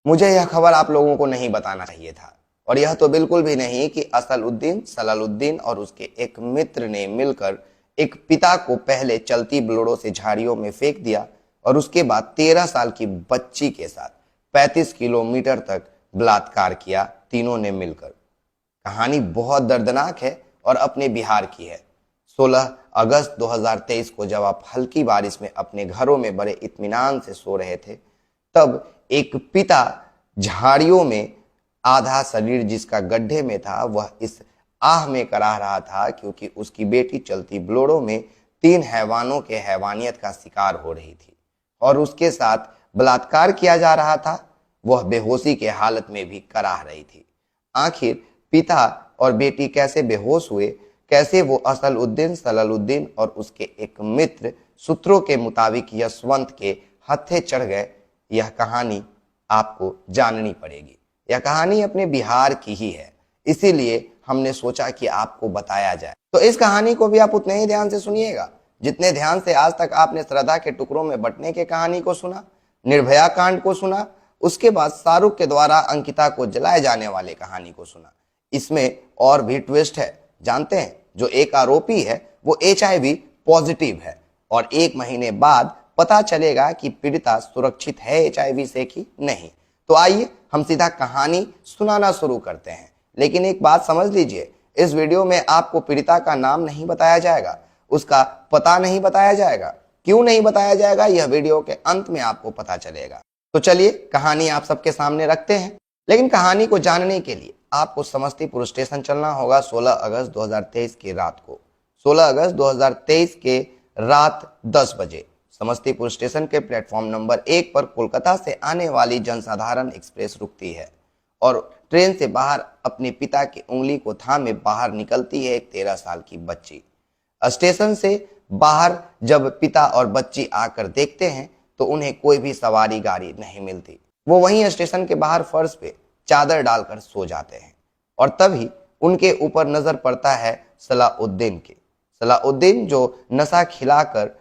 मुझे यह खबर आप लोगों को नहीं बताना चाहिए था, और यह तो बिल्कुल भी नहीं कि असलउद्दीन सलालुद्दीन और उसके एक मित्र ने मिलकर एक पिता को पहले चलती बोलेरो से झाड़ियों में फेंक दिया और उसके बाद 13 साल की बच्ची के साथ 35 किलोमीटर तक बलात्कार किया, तीनों ने मिलकर। कहानी बहुत दर्दनाक है और अपने बिहार की है। 16 अगस्त 2023 को जब आप हल्की बारिश में अपने घरों में बड़े इत्मीनान से सो रहे थे, तब एक पिता झाड़ियों में आधा शरीर जिसका गड्ढे में था, वह इस आह में कराह रहा था क्योंकि उसकी बेटी चलती बोलेरो में 3 हैवानों के हैवानियत का शिकार हो रही थी और उसके साथ बलात्कार किया जा रहा था। वह बेहोशी के हालत में भी कराह रही थी। आखिर पिता और बेटी कैसे बेहोश हुए, कैसे वो असलउद्दीन सलालुद्दीन और उसके एक मित्र सूत्रों के मुताबिक यशवंत के हत्थे चढ़ गए, यह कहानी आपको जाननी पड़ेगी। यह कहानी अपने बिहार की ही है, इसीलिए हमने सोचा कि आपको बताया जाए। तो इस कहानी को भी आप उतने ही ध्यान से सुनिएगा जितने ध्यान से आज तक आपने श्रद्धा के टुकड़ों में बंटने के कहानी को सुना, निर्भया कांड को सुना, उसके बाद शाहरुख के द्वारा अंकिता को जलाए जाने वाले कहानी को सुना। इसमें और भी ट्विस्ट है, जानते हैं? जो एक आरोपी है वो HIV पॉजिटिव है और 1 महीने बाद पता चलेगा कि पीड़िता सुरक्षित है HIV से कि नहीं। तो आइए हम सीधा कहानी सुनाना शुरू करते हैं। लेकिन एक बात समझ लीजिए, इस वीडियो में आपको पीड़िता का नाम नहीं बताया जाएगा, उसका पता नहीं बताया जाएगा। क्यों नहीं बताया जाएगा, यह वीडियो के अंत में आपको पता चलेगा। तो चलिए कहानी आप सबके सामने रखते हैं। लेकिन कहानी को जानने के लिए आपको समस्तीपुर स्टेशन चलना होगा 16 अगस्त 2023 की रात को। 16 अगस्त 2023 के रात 10 बजे समस्तीपुर स्टेशन के प्लेटफॉर्म नंबर 1 पर कोलकाता से आने वाली जनसाधारण एक्सप्रेस रुकती है और ट्रेन से बाहर अपने पिता की उंगली को थामे बाहर निकलती है एक 13 साल की बच्ची। स्टेशन से बाहर जब पिता और बच्ची आकर देखते हैं तो उन्हें कोई भी सवारी गाड़ी नहीं मिलती। वो वहीं स्टेशन के बाहर फर्श पे चादर डालकर सो जाते हैं और तभी उनके ऊपर नजर पड़ता है सलाउद्दीन की। सलाउद्दीन जो नशा खिलाकर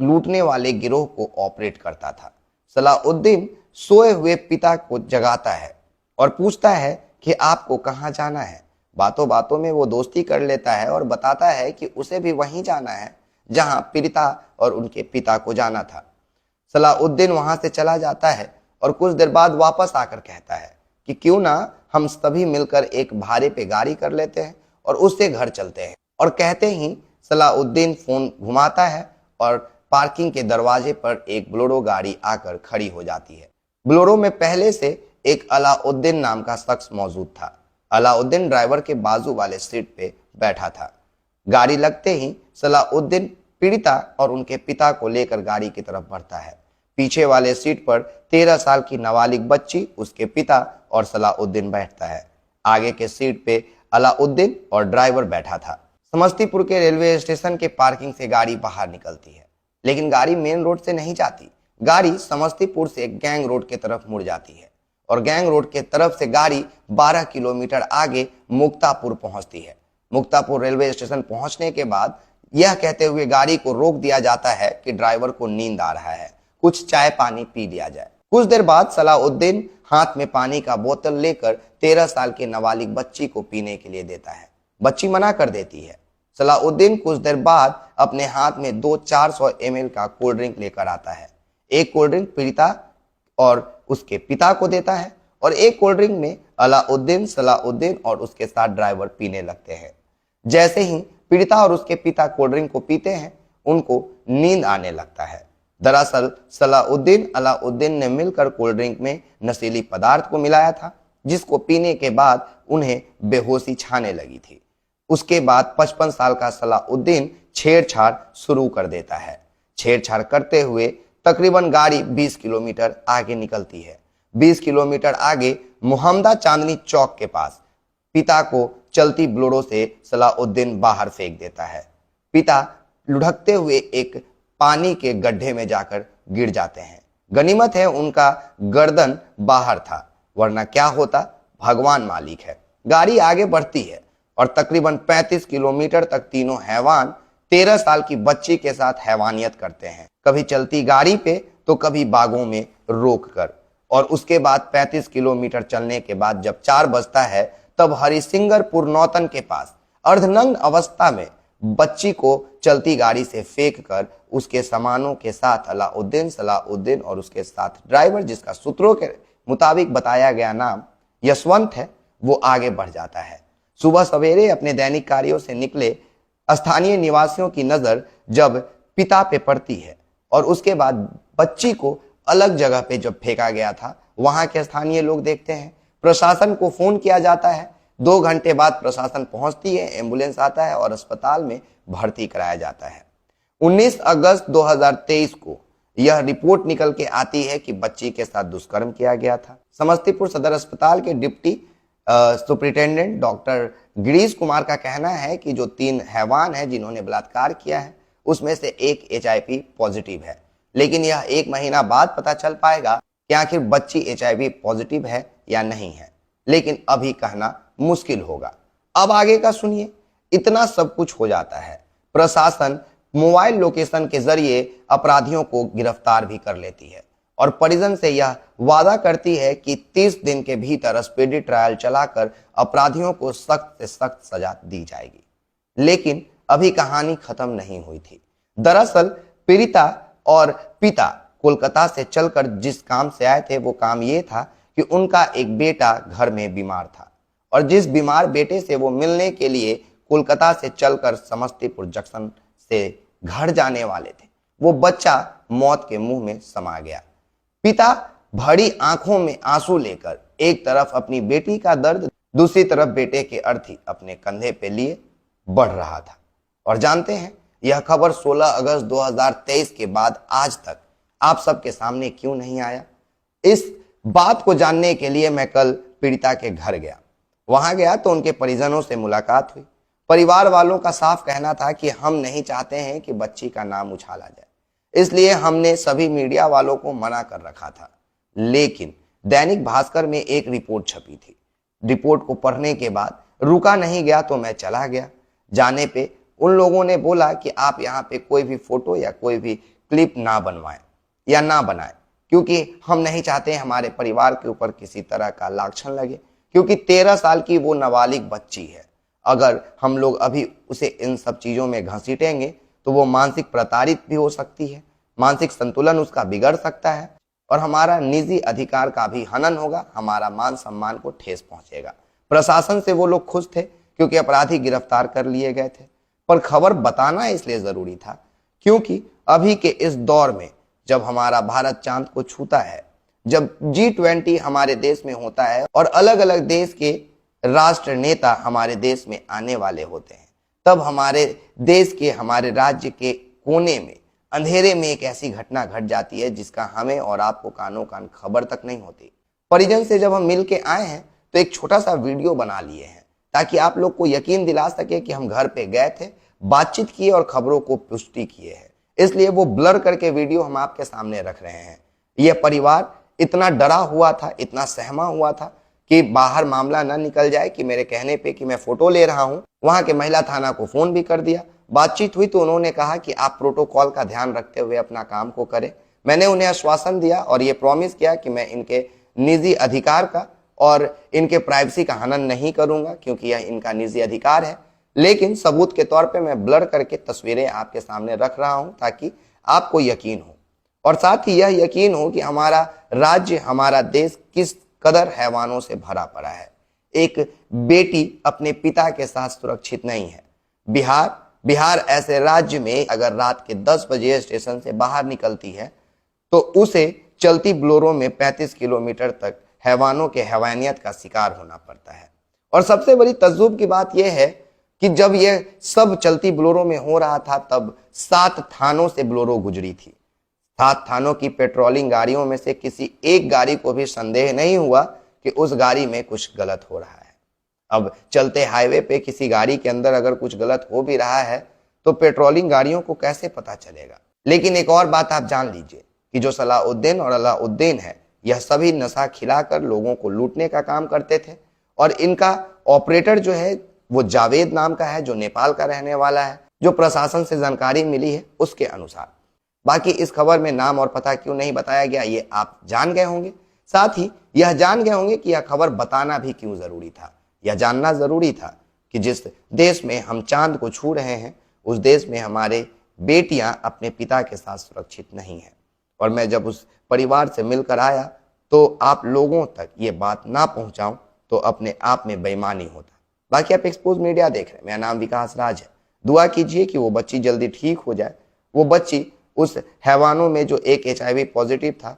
लूटने वाले गिरोह को ऑपरेट करता था। सलाउद्दीन सोए हुए पिता को जगाता है और पूछता है कि आपको कहाँ जाना है। बातों बातों में वो दोस्ती कर लेता है और बताता है कि उसे भी वहीं जाना है जहां पीड़िता और उनके पिता को जाना था। सलाउद्दीन वहां से चला जाता है और कुछ देर बाद वापस आकर कहता है कि क्यों ना हम सभी मिलकर एक भाड़े पे गाड़ी कर लेते हैं और उससे घर चलते हैं। और कहते ही सलाउद्दीन फोन घुमाता है और पार्किंग के दरवाजे पर एक बोलेरो गाड़ी आकर खड़ी हो जाती है। बोलेरो में पहले से एक अलाउद्दीन नाम का शख्स मौजूद था। अलाउद्दीन ड्राइवर के बाजू वाले सीट पे बैठा था। गाड़ी लगते ही सलाउद्दीन पीड़िता और उनके पिता को लेकर गाड़ी की तरफ बढ़ता है। पीछे वाले सीट पर 13 साल की नाबालिग बच्ची, उसके पिता और सलाउद्दीन बैठता है। आगे के सीट पे अलाउद्दीन और ड्राइवर बैठा था। समस्तीपुर के रेलवे स्टेशन के पार्किंग से गाड़ी बाहर निकलती है, लेकिन गाड़ी मेन रोड से नहीं जाती। गाड़ी समस्तीपुर से गैंग रोड के तरफ मुड़ जाती है और गैंग रोड के तरफ से गाड़ी 12 किलोमीटर आगे मुक्तापुर पहुंचती है। मुक्तापुर रेलवे स्टेशन पहुंचने के बाद यह कहते हुए गाड़ी को रोक दिया जाता है कि ड्राइवर को नींद आ रहा है, कुछ चाय पानी पी लिया जाए। कुछ देर बाद सलाउद्दीन हाथ में पानी का बोतल लेकर 13 साल की नाबालिग बच्ची को पीने के लिए देता है। बच्ची मना कर देती है। सलाउद्दीन कुछ देर बाद अपने हाथ में 2 400 ml का कोल्ड ड्रिंक लेकर आता है। एक कोल्ड ड्रिंक पीड़िता और उसके पिता को देता है और एक कोल्ड ड्रिंक में अलाउद्दीन, सलाउद्दीन और उसके साथ ड्राइवर पीने लगते हैं। जैसे ही पीड़िता और उसके पिता कोल्ड ड्रिंक को पीते हैं, उनको नींद आने लगता है। दरअसल सलाउद्दीन अलाउद्दीन ने मिलकर कोल्ड ड्रिंक में नशीली पदार्थ को मिलाया था, जिसको पीने के बाद उन्हें बेहोशी छाने लगी थी। उसके बाद 55 साल का सलाउद्दीन छेड़छाड़ शुरू कर देता है। छेड़छाड़ करते हुए तकरीबन गाड़ी 20 किलोमीटर आगे निकलती है। 20 किलोमीटर आगे मुहम्मदा चांदनी चौक के पास पिता को चलती बोलेरो से सलाउद्दीन बाहर फेंक देता है। पिता लुढ़कते हुए एक पानी के गड्ढे में जाकर गिर जाते हैं। गनीमत है उनका गर्दन बाहर था, वरना क्या होता भगवान मालिक है। गाड़ी आगे बढ़ती है और तकरीबन 35 किलोमीटर तक तीनों हैवान 13 साल की बच्ची के साथ हैवानियत करते हैं, कभी चलती गाड़ी पे तो कभी बागों में रोक कर। और उसके बाद 35 किलोमीटर चलने के बाद जब 4 बजता है तब हरिसिंगरपुर नौतन के पास अर्धनग्न अवस्था में बच्ची को चलती गाड़ी से फेंक कर उसके सामानों के साथ सलाउद्दीन और उसके साथ ड्राइवर, जिसका सूत्रों के मुताबिक बताया गया नाम यशवंत है, वो आगे बढ़ जाता है। सुबह सवेरे अपने दैनिक कार्यों से निकले स्थानीय निवासियों की नजर जब पिता पे पड़ती है और उसके बाद बच्ची को अलग जगह पे जब फेंका गया था, वहां के स्थानीय लोग देखते हैं। प्रशासन को फोन किया जाता है। 2 घंटे बाद प्रशासन पहुंचती है, एम्बुलेंस आता है और अस्पताल में भर्ती कराया जाता है। 19 अगस्त 2023 को यह रिपोर्ट निकल के आती है कि बच्ची के साथ दुष्कर्म किया गया था। समस्तीपुर सदर अस्पताल के deputy superintendent doctor Girish Kumar का कहना है कि जो 3 हैवान हैं जिन्होंने बलात्कार किया है, उसमें से एक HIV पॉजिटिव है, लेकिन यह 1 महीना बाद पता चल पाएगा कि आखिर बच्ची HIV पॉजिटिव है या नहीं है, लेकिन अभी कहना मुश्किल होगा। अब आगे का सुनिए। इतना सब कुछ हो जाता है, प्रशासन मोबाइल लोकेशन के जरिए अपराधियों को गिरफ्तार भी कर लेती है और परिजन से यह वादा करती है कि 30 दिन के भीतर स्पीडी ट्रायल चलाकर अपराधियों को सख्त से सख्त सजा दी जाएगी। लेकिन अभी कहानी खत्म नहीं हुई थी। दरअसल पीड़िता और पिता कोलकाता से चलकर जिस काम से आए थे, वो काम ये था कि उनका एक बेटा घर में बीमार था और जिस बीमार बेटे से वो मिलने के लिए कोलकाता से चलकर समस्तीपुर जंक्शन से घर जाने वाले थे, वो बच्चा मौत के मुंह में समा गया। पिता भरी आंखों में आंसू लेकर एक तरफ अपनी बेटी का दर्द, दूसरी तरफ बेटे के अर्थी अपने कंधे पे लिए बढ़ रहा था। और जानते हैं यह खबर 16 अगस्त 2023 के बाद आज तक आप सबके सामने क्यों नहीं आया? इस बात को जानने के लिए मैं कल पीड़िता के घर गया। वहां गया तो उनके परिजनों से मुलाकात हुई। परिवार वालों का साफ कहना था कि हम नहीं चाहते हैं कि बच्ची का नाम उछाला जाए, इसलिए हमने सभी मीडिया वालों को मना कर रखा था। लेकिन दैनिक भास्कर में एक रिपोर्ट छपी थी। रिपोर्ट को पढ़ने के बाद रुका नहीं गया तो मैं चला गया। जाने पे उन लोगों ने बोला कि आप यहाँ पे कोई भी फोटो या कोई भी क्लिप ना बनवाएं या ना बनाएं, क्योंकि हम नहीं चाहते हमारे परिवार के ऊपर किसी तरह का लांछन लगे, क्योंकि 13 साल की वो नाबालिग बच्ची है। अगर हम लोग अभी उसे इन सब चीजों में घसीटेंगे तो वो मानसिक प्रताड़ित भी हो सकती है, मानसिक संतुलन उसका बिगड़ सकता है और हमारा निजी अधिकार का भी हनन होगा, हमारा मान सम्मान को ठेस पहुंचेगा। प्रशासन से वो लोग खुश थे क्योंकि अपराधी गिरफ्तार कर लिए गए थे, पर खबर बताना इसलिए जरूरी था क्योंकि अभी के इस दौर में जब हमारा भारत चांद को छूता है, जब G20 हमारे देश में होता है और अलग अलग देश के राष्ट्र नेता हमारे देश में आने वाले होते हैं, तब हमारे देश के, हमारे राज्य के कोने में अंधेरे में एक ऐसी घटना घट जाती है जिसका हमें और आपको कानों कान खबर तक नहीं होती। परिजन से जब हम मिल के आए हैं तो एक छोटा सा वीडियो बना लिए हैं ताकि आप लोग को यकीन दिला सके कि हम घर पे गए थे, बातचीत किए और खबरों को पुष्टि किए हैं। इसलिए वो ब्लर करके वीडियो हम आपके सामने रख रहे हैं। यह परिवार इतना डरा हुआ था, इतना सहमा हुआ था कि बाहर मामला न निकल जाए कि मेरे कहने पे कि मैं फोटो ले रहा हूं। वहां के महिला थाना को फोन भी कर दिया। बातचीत हुई तो उन्होंने कहा कि आप प्रोटोकॉल का ध्यान रखते हुए अपना काम को करें। मैंने उन्हें आश्वासन दिया और ये प्रॉमिस किया कि मैं इनके निजी अधिकार का और इनके प्राइवेसी का हनन नहीं करूंगा क्योंकि यह इनका निजी अधिकार है, लेकिन सबूत के तौर पे मैं ब्लर करके तस्वीरें आपके सामने रख रहा हूं ताकि आपको यकीन हो और साथ ही यह यकीन हो कि हमारा राज्य, हमारा देश किस कदर हैवानों से भरा पड़ा है। एक बेटी अपने पिता के साथ सुरक्षित नहीं है। बिहार ऐसे राज्य में अगर रात के 10 बजे स्टेशन से बाहर निकलती है तो उसे चलती बोलेरो में 35 किलोमीटर तक हैवानों के हैवानियत का शिकार होना पड़ता है। और सबसे बड़ी तज्जुब की बात यह है कि जब यह सब चलती बोलेरो में हो रहा था तब 7 थानों से बोलेरो गुजरी थी। 7 थानों की पेट्रोलिंग गाड़ियों में से किसी एक गाड़ी को भी संदेह नहीं हुआ कि उस गाड़ी में कुछ गलत हो रहा है। अब चलते हाईवे पे किसी गाड़ी के अंदर अगर कुछ गलत हो भी रहा है तो पेट्रोलिंग गाड़ियों को कैसे पता चलेगा। लेकिन एक और बात आप जान लीजिए कि जो सलाउद्दीन और अलाउद्दीन है, यह सभी नशा खिलाकर लोगों को लूटने का काम करते थे और इनका ऑपरेटर जो है वो जावेद नाम का है, जो नेपाल का रहने वाला है, जो प्रशासन से जानकारी मिली है उसके अनुसार। बाकी इस खबर में नाम और पता क्यों नहीं बताया गया ये आप जान गए होंगे। साथ ही यह जान गए होंगे कि यह खबर बताना भी क्यों जरूरी था। यह जानना जरूरी था कि जिस देश में हम चांद को छू रहे हैं उस देश में हमारे बेटियां अपने पिता के साथ सुरक्षित नहीं है। और मैं जब उस परिवार से मिलकर आया तो आप लोगों तक ये बात ना पहुंचाऊं तो अपने आप में बेईमानी होता। बाकी आप एक्सपोज मीडिया देख रहे हैं, मेरा नाम विकास राज है। दुआ कीजिए कि वो बच्ची जल्दी ठीक हो जाए, वो बच्ची उस हैवानों में जो एक HIV पॉजिटिव था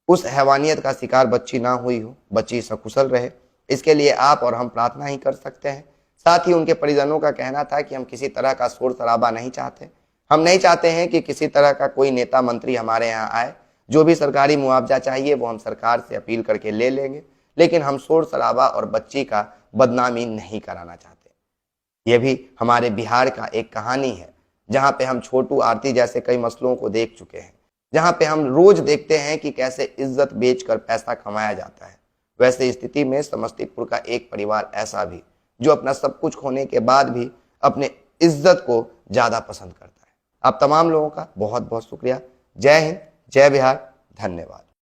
उस हैवानियत का शिकार बच्ची ना हुई हो, बच्ची सकुशल रहे। इसके लिए आप और हम प्रार्थना ही कर सकते हैं। साथ ही उनके परिजनों का कहना था कि हम किसी तरह का शोर शराबा नहीं चाहते, हम नहीं चाहते हैं कि किसी तरह का कोई नेता मंत्री हमारे यहाँ आए। जो भी सरकारी मुआवजा चाहिए वो हम सरकार से अपील करके ले लेंगे, लेकिन हम शोर शराबा और बच्ची का बदनामी नहीं कराना चाहते। ये भी हमारे बिहार का एक कहानी है जहाँ पे हम छोटू आरती जैसे कई मसलों को देख चुके हैं, जहाँ पे हम रोज देखते हैं कि कैसे इज्जत बेचकर पैसा कमाया जाता है। वैसे स्थिति में समस्तीपुर का एक परिवार ऐसा भी जो अपना सब कुछ खोने के बाद भी अपने इज्जत को ज्यादा पसंद करता है। आप तमाम लोगों का बहुत बहुत शुक्रिया। जय हिंद, जय बिहार, धन्यवाद।